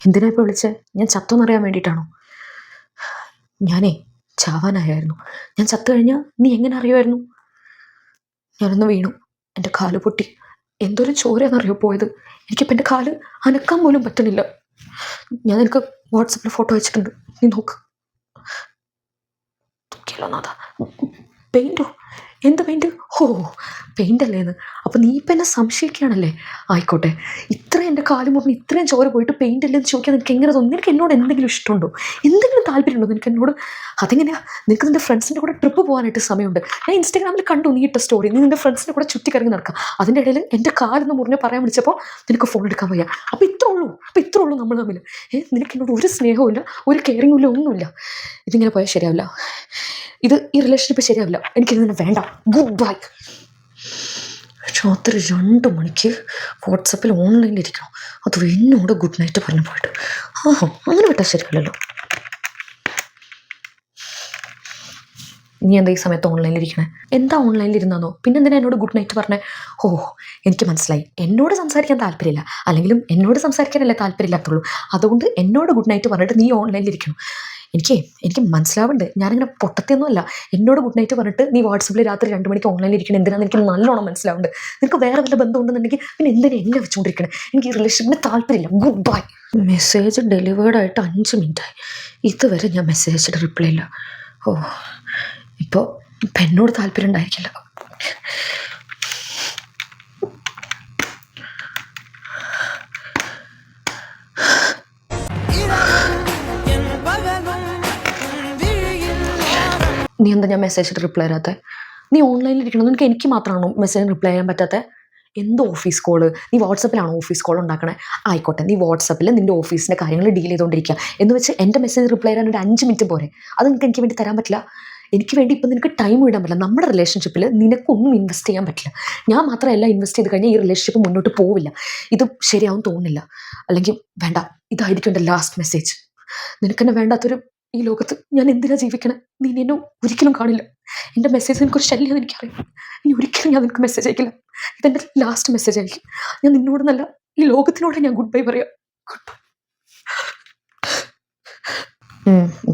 എന്തിനാ ഇപ്പോൾ വിളിച്ചേ? ഞാൻ ചത്തോന്നറിയാൻ വേണ്ടിയിട്ടാണോ? ഞാനേ ചാവാനായിരുന്നു. ഞാൻ ചത്തു കഴിഞ്ഞാൽ നീ എങ്ങനെ അറിയുമായിരുന്നു? ഞാനൊന്ന് വീണു, എൻ്റെ കാല് പൊട്ടി. എന്തോരം ചോരയെന്നറിയോ പോയത്. എനിക്കിപ്പോൾ എൻ്റെ കാല് അനക്കാൻ പോലും പറ്റണില്ല. ഞാൻ നിനക്ക് വാട്സപ്പിൽ ഫോട്ടോ അയച്ചിട്ടുണ്ട്, നീ നോക്ക്. തൂക്കിയല്ലോ നാഥ. പെയിൻറ്റോ? എന്ത് പെയിൻറ്റ്? ഓ, പെയിൻ്റല്ലേന്ന്. അപ്പം നീ ഇപ്പം എന്നെ സംശയിക്കുകയാണല്ലേ? ആയിക്കോട്ടെ. ഇത്രയും എൻ്റെ കാല് മുറിഞ്ഞ് ഇത്രയും ചോര പോയിട്ട് പെയിൻ്റ് അല്ലേന്ന് ചോദിക്കാൻ നിനക്ക് എങ്ങനെ തോന്നുന്നു? നിനക്ക് എന്നോട് എന്തെങ്കിലും ഇഷ്ടമുണ്ടോ? എന്തെങ്കിലും താല്പര്യമുണ്ടോ നിനക്ക് എന്നോട്? അതെങ്ങനെയാ? നിനക്ക് നിൻ്റെ ഫ്രണ്ട്സിൻ്റെ കൂടെ ട്രിപ്പ് പോകാനായിട്ട് സമയമുണ്ട്. ഞാൻ ഇൻസ്റ്റാഗ്രാമിൽ കണ്ടു നീ ഇട്ട സ്റ്റോറി. നീ നിൻ്റെ ഫ്രണ്ട്സിൻ്റെ കൂടെ ചുറ്റിക്കറങ്ങി നടക്കാം. അതിൻ്റെ ഇടയിൽ എൻ്റെ കാലൊന്ന് മുറിഞ്ഞ് പറയാൻ വിളിച്ചപ്പോൾ നിനക്ക് ഫോൺ എടുക്കാൻ വയ്യ. അപ്പോൾ ഇത്രേ ഉള്ളൂ നമ്മൾ തമ്മിൽ. നിനക്ക് എന്നോട് ഒരു സ്നേഹവും ഇല്ല, ഒരു കെയറിങ്ങും ഇല്ല, ഒന്നുമില്ല. ഇതിങ്ങനെ പോയാൽ ശരിയാവില്ല. ഈ റിലേഷൻഷിപ്പ് ശരിയാവില്ല. എനിക്കിതിനെ വേണ്ട. Good bye. രാത്രി 2 മണിക്ക് വാട്സപ്പിൽ ഓൺലൈനിലിരിക്കണം. അത് എന്നോട് ഗുഡ് നൈറ്റ് പറഞ്ഞു പോയിട്ട്. അങ്ങനെ വിട്ടാൽ ശരിയല്ലല്ലോ. നീ എന്താ ഈ സമയത്ത് ഓൺലൈനിലിരിക്കണേ? എന്താ ഓൺലൈനിലിരുന്നോ? പിന്നെ എന്തിനാ എന്നോട് ഗുഡ് നൈറ്റ് പറഞ്ഞേ? ഓ, എനിക്ക് മനസ്സിലായി. എന്നോട് സംസാരിക്കാൻ താല്പര്യമില്ല. അല്ലെങ്കിലും എന്നോട് സംസാരിക്കാനല്ലേ താല്പര്യമില്ലാത്തുള്ളൂ. അതുകൊണ്ട് എന്നോട് ഗുഡ് നൈറ്റ് പറഞ്ഞിട്ട് നീ ഓൺലൈനിലിരിക്കണം. എനിക്ക് മനസ്സിലാവുന്നുണ്ട്. ഞാനിങ്ങനെ പൊട്ടത്തൊന്നുമല്ല. എന്നോട് ഗുഡ് നൈറ്റ് പറഞ്ഞിട്ട് നീ വാട്സപ്പിൽ രാത്രി 2 മണിക്ക് ഓൺലൈനിലിരിക്കണം എന്തിനാണെന്ന് എനിക്ക് നല്ലോണം മനസ്സിലാവുന്നുണ്ട്. നിനക്ക് വേറെ വല്ല ബന്ധം ഉണ്ടെന്നുണ്ടെങ്കിൽ പിന്നെ എന്തിനാ എന്നെ വെച്ചുകൊണ്ടിരിക്കണേ? എനിക്ക് ഈ റിലേഷൻഷിപ്പിന് താല്പര്യമില്ല. Good bye. മെസ്സേജ് ഡെലിവേർഡ് ആയിട്ട് 5 മിനിറ്റായി. ഇതുവരെ ഞാൻ മെസ്സേജ് അയച്ചിട്ട് റിപ്ലൈ ഇല്ല. ഓ, ഇപ്പോൾ എന്നോട് താല്പര്യം ഉണ്ടായിരിക്കില്ല. നീ എന്താ ഞാൻ മെസ്സേജ് ഇട്ട് റിപ്ലൈ തരാത്തെ? നീ ഓൺലൈനിലിരിക്കണം നിനക്ക് എനിക്ക് മാത്രമാണോ മെസ്സേജിന് റിപ്ലൈ ചെയ്യാൻ പറ്റാത്തത്? എന്ത് ഓഫീസ് കോള്? നീ വാട്സപ്പിലാണോ ഓഫീസ് കോൾ ഉണ്ടാക്കണേ? ആയിക്കോട്ടെ, നീ വാട്സപ്പിൽ നിൻ്റെ ഓഫീസിൻ്റെ കാര്യങ്ങൾ ഡീൽ ചെയ്തുകൊണ്ടിരിക്കുക എന്ന് വെച്ച് എൻ്റെ മെസ്സേജ് റിപ്ലൈ തരാൻ ഒരു 5 മിനിറ്റ് പോരെ? അത് എനിക്ക് വേണ്ടി തരാൻ പറ്റില്ല. എനിക്ക് വേണ്ടി ഇപ്പം നിനക്ക് ടൈം ഇടാൻ പറ്റില്ല. നമ്മുടെ റിലേഷൻഷിപ്പിൽ നിനക്കൊന്നും ഇൻവെസ്റ്റ് ചെയ്യാൻ പറ്റില്ല. ഞാൻ മാത്രമല്ല ഇൻവെസ്റ്റ് ചെയ്ത് കഴിഞ്ഞാൽ ഈ റിലേഷൻഷിപ്പ് മുന്നോട്ട് പോവില്ല. ഇത് ശരിയാവും തോന്നുന്നില്ല. അല്ലെങ്കിൽ വേണ്ട, ഇതായിരിക്കും എൻ്റെ ലാസ്റ്റ് മെസ്സേജ്. നിനക്കെന്നെ വേണ്ടാത്തൊരു ഈ ലോകത്ത് ഞാൻ എന്തിനാ ജീവിക്കണേ? നീ എന്നെ ഒരിക്കലും കാണില്ല. എൻ്റെ മെസ്സേജ് നിനക്കൊരു ശല്യം എനിക്കറിയാം. ഇനി ഒരിക്കലും ഞാൻ നിനക്ക് മെസ്സേജ് അയക്കില്ല. ഇതെൻ്റെ ലാസ്റ്റ് മെസ്സേജ് ആയിരിക്കും. ഞാൻ നിന്നോടൊന്നല്ല, ഈ ലോകത്തിനോടെ ഞാൻ ഗുഡ് ബൈ പറയാം. Good bye.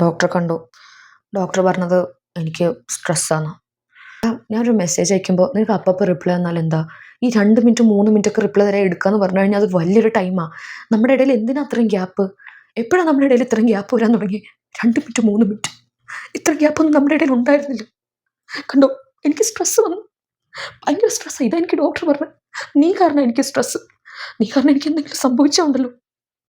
ഡോക്ടറെ കണ്ടു. ഡോക്ടർ പറഞ്ഞത് എനിക്ക് സ്ട്രെസ്സാണ്. ഞാനൊരു മെസ്സേജ് അയക്കുമ്പോൾ നിനക്ക് അപ്പം റിപ്ലൈ തന്നാൽ എന്താ? ഈ 2 മിനിറ്റ് 3 മിനിറ്റൊക്കെ റിപ്ലൈ തരാൻ എടുക്കാമെന്ന് പറഞ്ഞു കഴിഞ്ഞാൽ അത് വലിയൊരു ടൈമാണ്. നമ്മുടെ ഇടയിൽ എന്തിനാ അത്രയും ഗ്യാപ്പ്? എപ്പോഴാണ് നമ്മുടെ ഇടയിൽ ഇത്രയും ഗ്യാപ്പ് വരാൻ തുടങ്ങി? 2 മിനിറ്റ് 3 മിനിറ്റ് ഇത്ര ഗ്യാപ്പൊന്നും നമ്മുടെ ഇടയിൽ ഉണ്ടായിരുന്നില്ല. കണ്ടോ, എനിക്ക് സ്ട്രെസ്സ് വന്നു. ഭയങ്കര സ്ട്രെസ്സാണ്. ഇതാ എനിക്ക് ഡോക്ടർ പറഞ്ഞത്. നീ കാരണം എനിക്ക് സ്ട്രെസ്സ്. നീ കാരണം എനിക്ക് എന്തെങ്കിലും സംഭവിച്ചുണ്ടല്ലോ.